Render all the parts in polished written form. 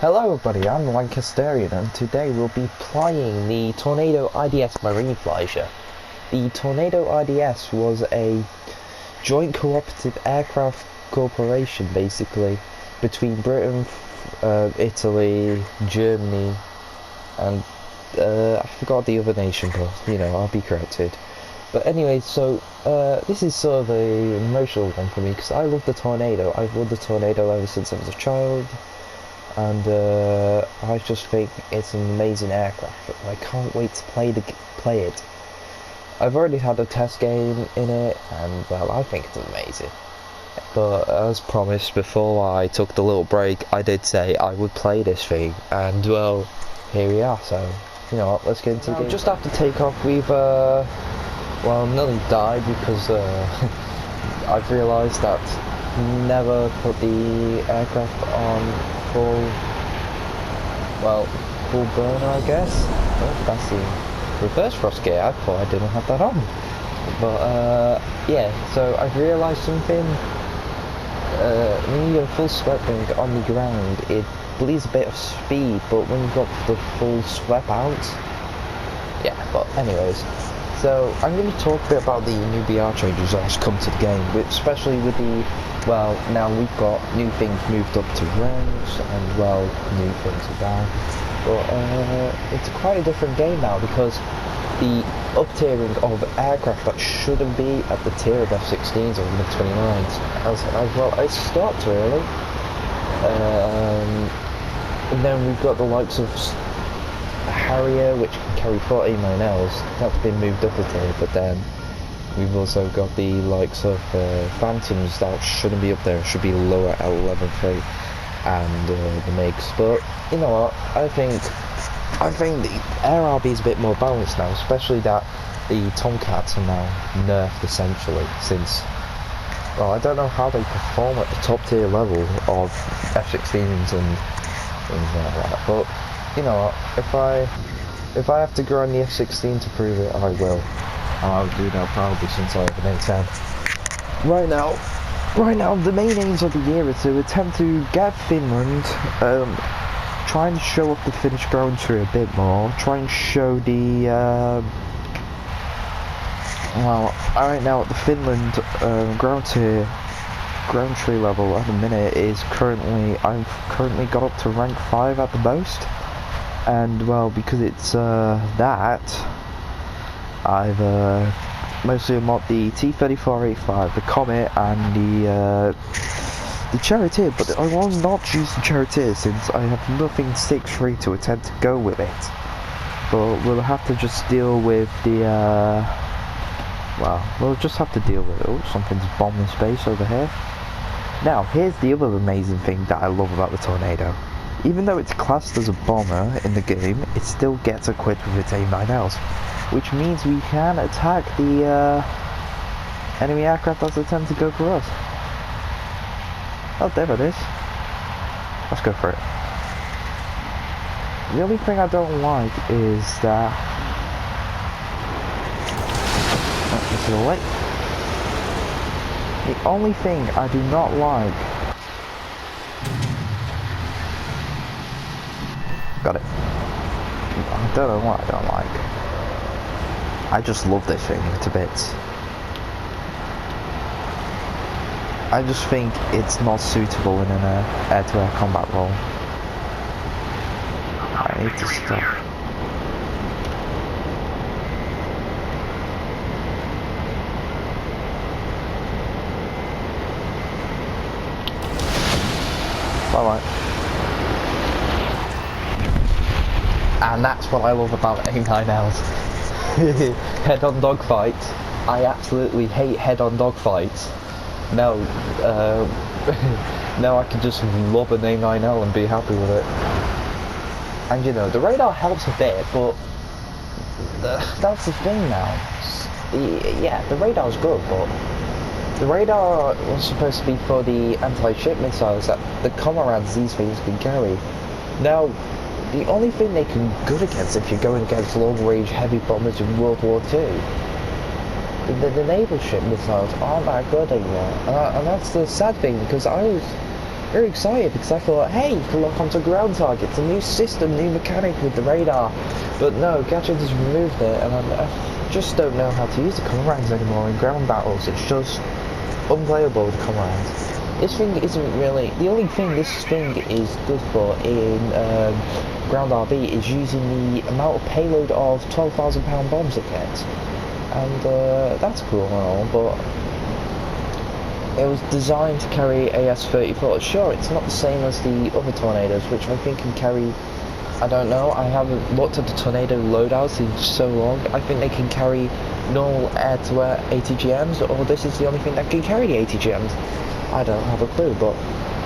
Hello everybody, I'm Lancasterian and today we'll be playing the Tornado IDS Marine Fleischer. The Tornado IDS was a joint cooperative aircraft corporation basically between Britain, Italy, Germany and I forgot the other nation, but you know, I'll be corrected. But anyway, so this is sort of an emotional one for me because I love the Tornado. I've loved the Tornado ever since I was a child. And I just think it's an amazing aircraft. I can't wait to play it. I've already had a test game in it, and well, I think it's amazing. But as promised, before I took the little break, I did say I would play this thing, and well, here we are. So, you know what? Let's get into the game. Just after takeoff, we've well, nearly died because I've realised that never put the aircraft on full burner, I guess. Oh, that's the reverse thrust gear. I thought I didn't have that on. But yeah, so I've realised something. When you go full sweeping on the ground, it bleeds a bit of speed, but when you've got the full sweep out, yeah. But anyways, so I'm going to talk a bit about the new BR changes that's come to the game, especially with the, well, now we've got new things moved up to ranks, and well, new things are down. But it's quite a different game now because the up-tiering of aircraft that shouldn't be at the tier of F-16s or MiG-29s as well, it stopped really. And then we've got the likes of Harrier, which can carry 49Ls, that's been moved up a tier, but then we've also got the likes of Phantoms that shouldn't be up there, should be lower at 11 feet, and the MiGs. But you know what? I think the Air RB is a bit more balanced now, especially that the Tomcats are now nerfed essentially. Since, well, I don't know how they perform at the top tier level of F-16s and things like that, but you know what? If I have to grind the F-16 to prove it, I will. And I'll do that probably since I have an A10. Right now, the main aims of the year is to attempt to get Finland, try and show off the Finnish ground tree a bit more, try and show the, well, right now the Finland ground tree level at the minute is I've currently got up to rank 5 at the most. And well, because it's that, I've mostly unlocked the T-3485, the Comet, and the Charioteer. But I will not choose the Charioteer since I have nothing 6-3 to attempt to go with it. But we'll have to just deal with the well, we'll just have to deal with it. Oh, something's bombing space over here. Now, here's the other amazing thing that I love about the Tornado. Even though it's classed as a bomber in the game, it still gets equipped with its AIM-9Ls, which means we can attack the enemy aircraft that's attempting to go for us. Oh, there it is. Let's go for it. The only thing I don't like is that... Oh, this is all right. The only thing I do not like... Got it. I don't know what I don't like. I just love this thing to bits. I just think it's not suitable in an air-to-air combat role. I need to stop. Bye-bye. And that's what I love about AIM-9Ls. Head-on dogfights. I absolutely hate head-on dogfights. No, now I can just lob an AIM-9L and be happy with it. And you know, the radar helps a bit, but that's the thing now. Yeah, the radar's good, but the radar was supposed to be for the anti-ship missiles that the comrades these things can carry. Now, the only thing they can good against if you're going against long-range heavy bombers in World War II, the naval ship missiles aren't that good anymore. And that's the sad thing, because I was very excited because I thought, hey, you can lock onto ground targets, a new system, new mechanic with the radar. But no, Gadget has removed it, and I just don't know how to use the commands anymore in ground battles. It's just unplayable, the commands. This thing isn't really... The only thing this thing is good for in ground RB is using the amount of payload of 12,000-pound bombs it gets. And that's cool and all, but it was designed to carry AS-34. Sure, it's not the same as the other Tornadoes, which I think can carry... I don't know, I haven't looked at the Tornado loadouts in so long. I think they can carry normal air-to-air ATGMs, or this is the only thing that can carry the ATGMs. I don't have a clue, but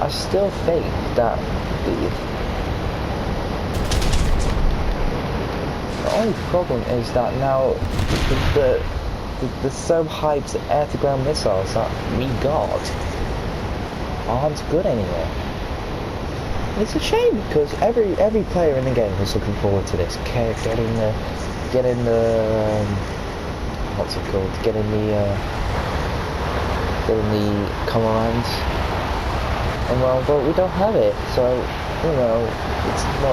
I still think that the only problem is that now the so hyped air-to-ground missiles that we got aren't good anymore. It's a shame because every player in the game is looking forward to this, getting the what's it called? Getting the commands, and well, but we don't have it, so you know,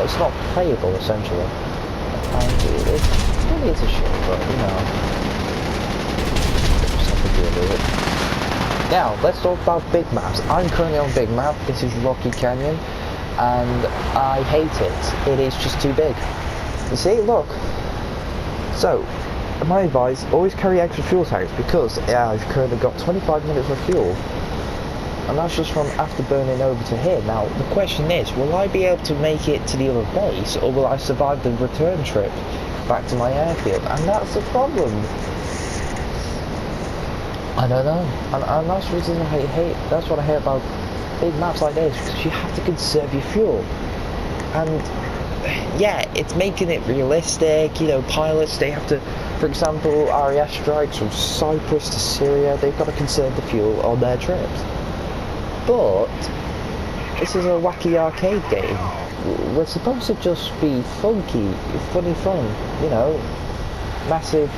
it's not playable essentially, and it's really a shame, but you know, just have to deal with it. Now let's talk about big maps. I'm currently on big map. This is Rocky Canyon, and I hate it. It is just too big. You see, look. So, my advice, always carry extra fuel tanks because I've currently got 25 minutes of fuel, and that's just from after burning over to here. Now the question is, will I be able to make it to the other base, or will I survive the return trip back to my airfield? And that's the problem. I don't know, and that's the reason I hate. That's what I hate about big maps like this, because you have to conserve your fuel. And yeah, it's making it realistic. You know, pilots, they have to, for example, RAF strikes from Cyprus to Syria, they've got to conserve the fuel on their trips. But this is a wacky arcade game. We're supposed to just be funky, funny fun, you know, massive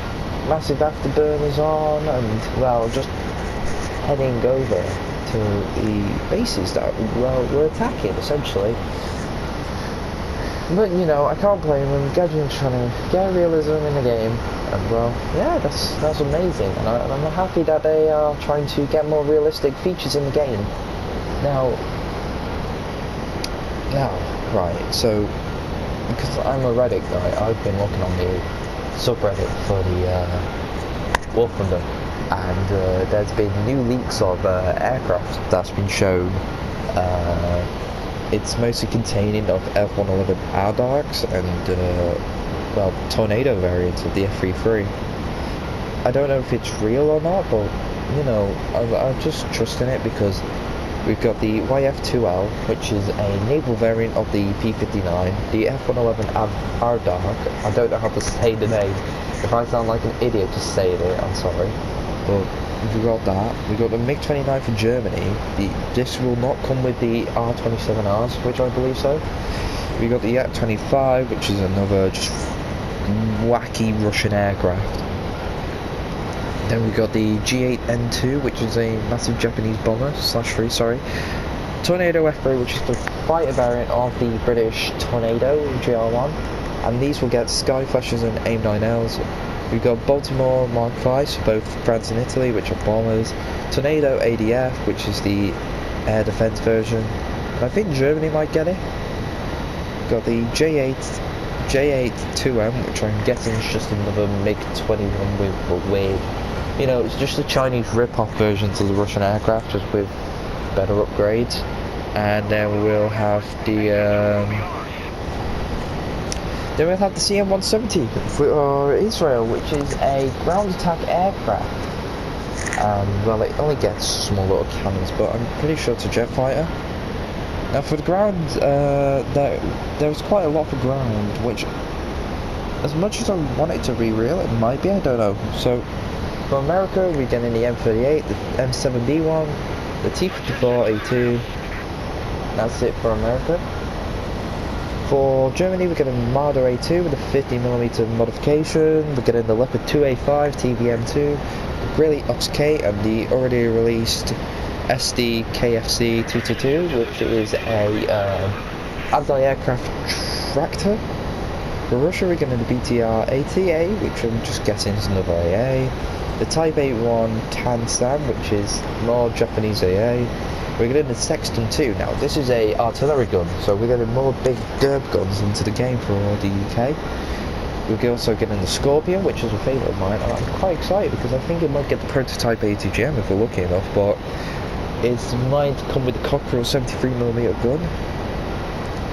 afterburners on, and well, just heading over to the bases that we're attacking essentially. But you know, I can't blame them. Gadget's trying to get realism in the game, and well, yeah, that's amazing, and I'm happy that they are trying to get more realistic features in the game. Now, right, so because I'm a Reddit guy, I've been looking on the subreddit for the War Thunder, and there's been new leaks of aircraft that's been shown. It's mostly containing of F-111 Airdarks and well, Tornado variants of the F-33. I don't know if it's real or not, but you know, I'm just trusting it because we've got the YF-2L, which is a naval variant of the P-59, the F-111 Airdark. I don't know how to say the name. If I sound like an idiot just saying it, I'm sorry. But we got that. We got the MiG-29 for Germany. This will not come with the R-27Rs, which I believe so. We got the Yak-25, which is another just wacky Russian aircraft. Then we got the G8N2, which is a massive Japanese bomber, /3, sorry. Tornado F3, which is the fighter variant of the British Tornado GR1. And these will get Sky Flashes and AIM-9Ls. We've got Baltimore Mark V's for both France and Italy, which are bombers. Tornado ADF, which is the air defense version. And I think Germany might get it. We've got the J8-2M, which I'm guessing is just another MiG-21 with, you know, it's just a Chinese rip-off version to the Russian aircraft, just with better upgrades. And then we'll have the CM-170 for Israel, which is a ground attack aircraft. Well, it only gets small little cannons, but I'm pretty sure it's a jet fighter. Now for the ground, there's quite a lot for ground, which, as much as I want it to be real, it might be, I don't know. So, for America, we're getting the M38, the M7B1, the T-54A2, that's it for America. For Germany, we're getting Marder A2 with a 50mm modification, we're getting the Leopard 2A5 TVM2, the Grilly Ox K, and the already released SD KFC 222, which is a anti-aircraft tractor. For Russia, we're getting the BTR-80A, which I'm just guessing is another AA. The Type 81 Tan-San, which is more Japanese AA. We're getting the Sexton 2. Now, this is a artillery gun, so we're getting more big derb guns into the game for the UK. We're also getting the Scorpion, which is a favourite of mine, and I'm quite excited because I think it might get the prototype ATGM if we're lucky enough, but it might come with the Cockerel 73mm gun.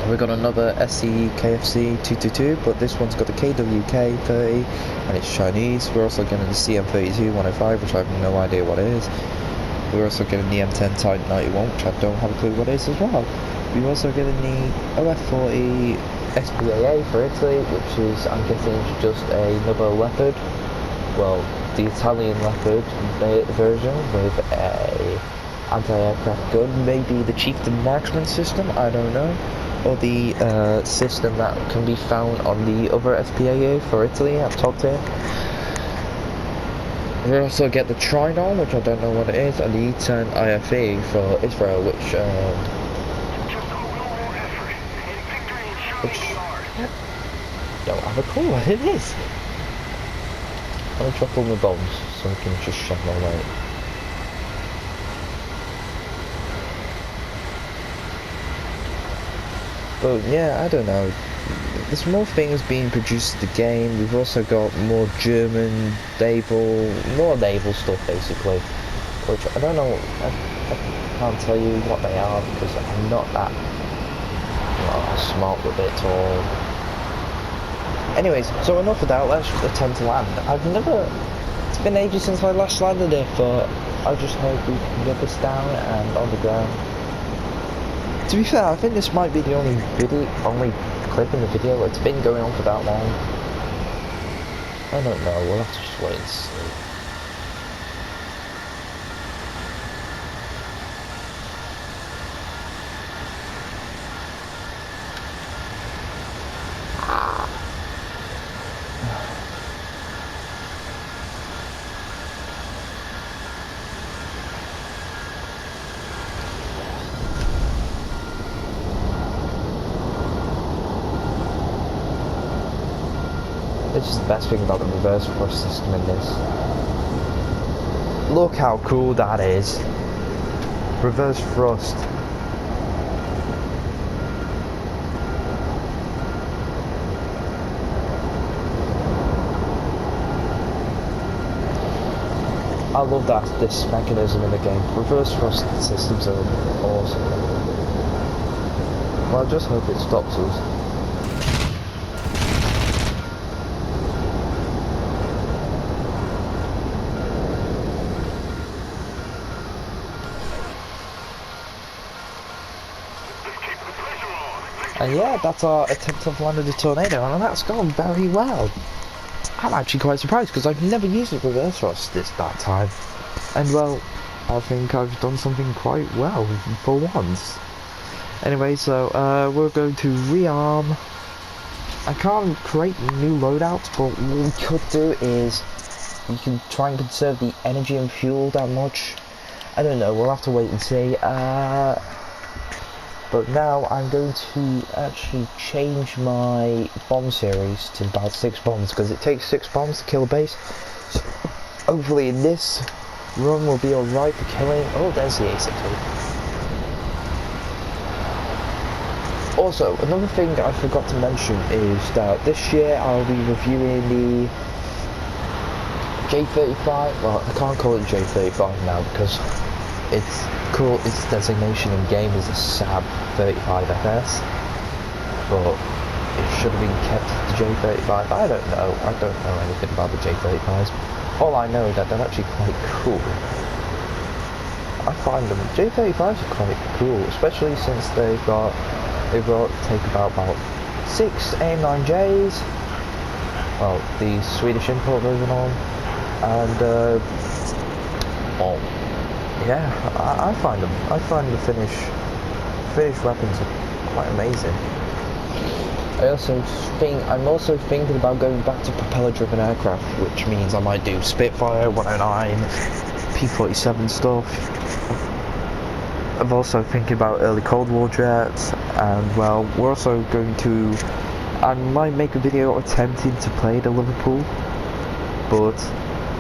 And we've got another SCE KFC 222, but this one's got the KWK 30 and it's Chinese. We're also getting the CM32 105, which I have no idea what it is. We're also getting the M10 Titan 91, which I don't have a clue what it is as well. We're also getting the OF40 SPAA for Italy, which is, I'm guessing, just another Leopard. Well, the Italian Leopard version with a anti-aircraft gun, maybe the Chieftain Marksman system, I don't know, or the system that can be found on the other SPAA for Italy at top tier. We also get the Tridon, which I don't know what it is, and the E10 IFE for Israel, which I don't have a clue what it is. Let me drop all my bombs so I can just shed my light. But yeah, I don't know. There's more things being produced in the game. We've also got more German more naval stuff basically, which I don't know. I can't tell you what they are because I'm not that smart with it at all. Anyways, so enough of that. Let's attempt to land. It's been ages since I last landed it, but I just hope we can get this down and on the ground. To be fair, I think this might be the only clip in the video. It's been going on for that long. I don't know, we'll have to just wait and see. This is the best thing about the reverse thrust system in this. Look how cool that is. Reverse thrust. I love this mechanism in the game. Reverse thrust systems are awesome. Well, I just hope it stops us. And yeah, that's our attempt of landing the Tornado, and that's gone very well. I'm actually quite surprised because I've never used a reverse thrust that time. And well, I think I've done something quite well for once. Anyway, so we're going to rearm. I can't create new loadouts, but what we could do is you can try and conserve the energy and fuel that much. I don't know, we'll have to wait and see. But now I'm going to actually change my bomb series to about 6 bombs because it takes 6 bombs to kill a base. So hopefully in this run will be alright for killing. Oh, there's the A6. Also, another thing I forgot to mention is that this year I'll be reviewing the J35. Well, I can't call it J35 now because its designation in game is a SAB 35FS, but it should have been kept to J35. I don't know anything about the J35s. All I know is that they're actually quite cool. I find them J35s are quite cool, especially since they've got take about 6 AIM-9Js. Well, the Swedish import version on, and well, yeah, I find the Finnish weapons are quite amazing. I'm also thinking about going back to propeller-driven aircraft, which means I might do Spitfire, 109, P-47 stuff. I'm also thinking about early Cold War jets, and well, we're also going to, I might make a video attempting to play the Liverpool, but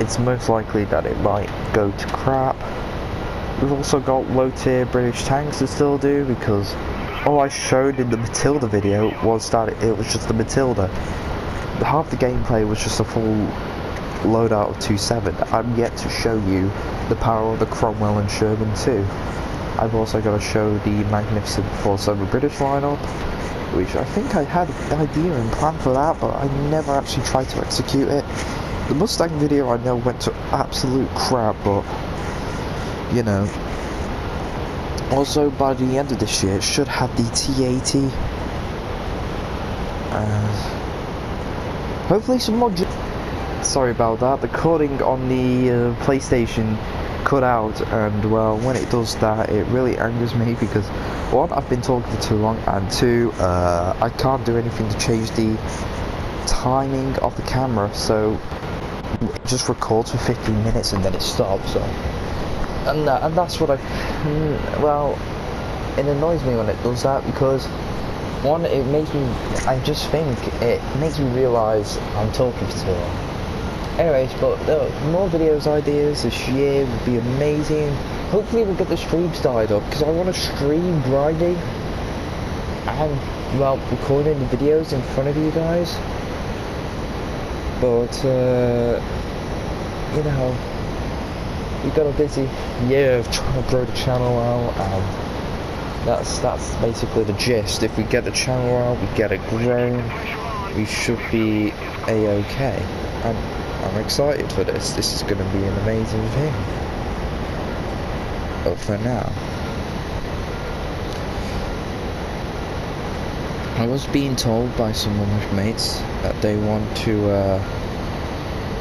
it's most likely that it might go to crap. We've also got low tier British tanks to still do, because all I showed in the Matilda video was that it was just the Matilda. Half the gameplay was just a full loadout of 2.7. I'm yet to show you the power of the Cromwell and Sherman too. I've also got to show the magnificent 4.7 British lineup, which I think I had an idea and plan for that, but I never actually tried to execute it. The Mustang video I know went to absolute crap, but you know. Also, by the end of this year, it should have the T80. Hopefully some more. Sorry about that. The coding on the PlayStation cut out, and well, when it does that, it really angers me because one, I've been talking too long, and two, I can't do anything to change the timing of the camera, so it just records for 15 minutes and then it stops. So, and that's what well, it annoys me when it does that, because one, it makes me, I just think it makes me realise I'm talking for too long. Anyways, but more videos ideas this year would be amazing. Hopefully we'll get the stream started up, because I want to stream grinding and, well, recording the videos in front of you guys. But, you know, we've got a busy year of trying to grow the channel out, and that's basically the gist. If we get the channel out, we get it grown, we should be a-okay. And I'm excited for this. This is going to be an amazing thing. But for now, I was being told by some of my mates that they want to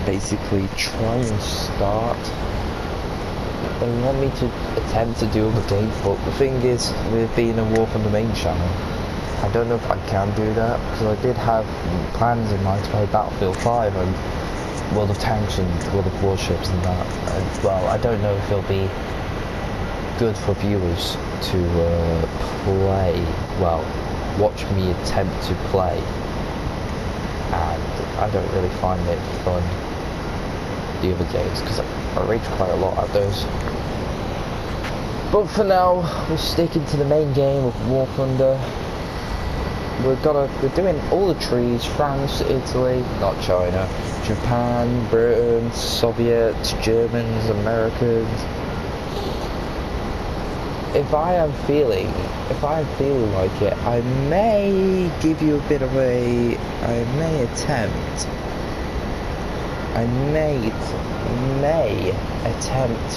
basically try and start. They want me to attempt to do other games, but the thing is, with being a War from the main channel, I don't know if I can do that, because I did have plans in mind to play Battlefield 5 and World of Tanks and World of Warships and that. And, well, I don't know if it'll be good for viewers to play, well, watch me attempt to play, and I don't really find it fun the other games, because I rage quite a lot at those. But for now, we're sticking to the main game of War Thunder. We're doing all the trees: France, Italy, not China, Japan, Britain, Soviets, Germans, Americans. If I am feeling like it, I may give you a bit of a, I may attempt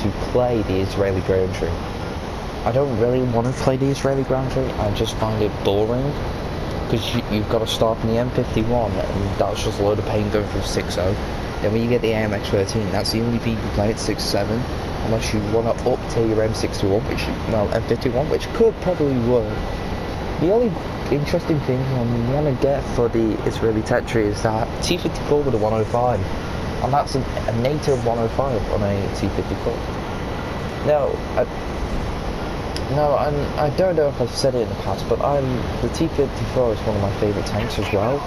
to play the Israeli ground tree. I don't really want to play the Israeli ground tree. I just find it boring, because you've got to start from the M51, and that's just a load of pain going through 6.0. Then when you get the AMX13, that's the only thing you can play at 6.7, unless you want to up to your M61, M51, which could probably work. The only interesting thing I want to get for the Israeli tech tree is that T54 with a 105, and that's a NATO 105 on a T54. I don't know if I've said it in the past, but the T-54 is one of my favourite tanks as well.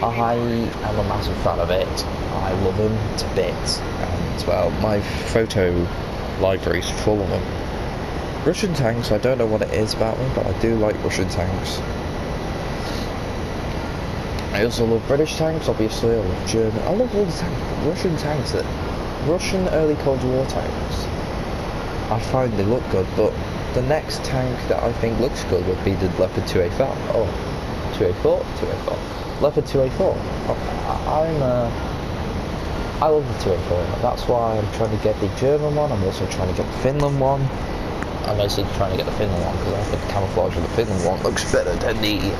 I am a massive fan of it. I love him to bits, and well, my photo library is full of them. Russian tanks, I don't know what it is about them, but I do like Russian tanks. I also love British tanks, obviously. I love German. I love all the tanks. Russian early Cold War tanks, I find they look good, but the next tank that I think looks good would be the Leopard 2A4. Oh, 2A4? Leopard 2A4. I love the 2A4. That's why I'm trying to get the German one. I'm also trying to get the Finland one. I'm mostly trying to get the Finland one because I think the camouflage of the Finland one looks better than the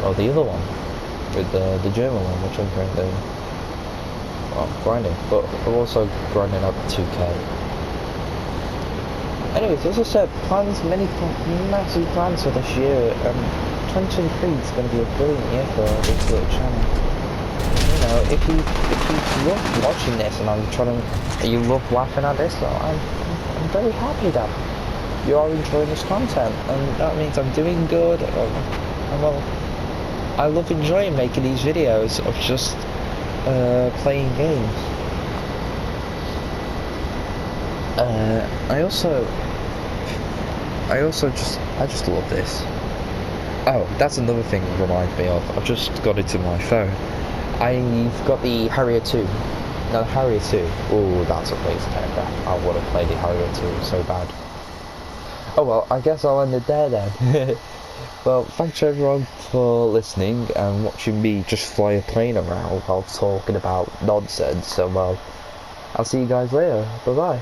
other one, with the German one, which I'm currently grinding, but I'm also grinding up 2K. Anyways, as I said, massive plans for this year. 2023 is going to be a brilliant year for this little channel. You know, if you love watching this, and you love laughing at this, well, I'm I'm very happy that you are enjoying this content, and that means I'm doing good. And well, I love enjoying making these videos of just playing games. I just love this. Oh, that's another thing that reminds me of. I've just got it to my phone. I've got the Harrier 2. Now the Harrier 2. Oh, that's a amazing aircraft. I want to play the Harrier 2 so bad. Oh well, I guess I'll end it there then. Well, thanks everyone for listening and watching me just fly a plane around while talking about nonsense. So well, I'll see you guys later. Bye bye.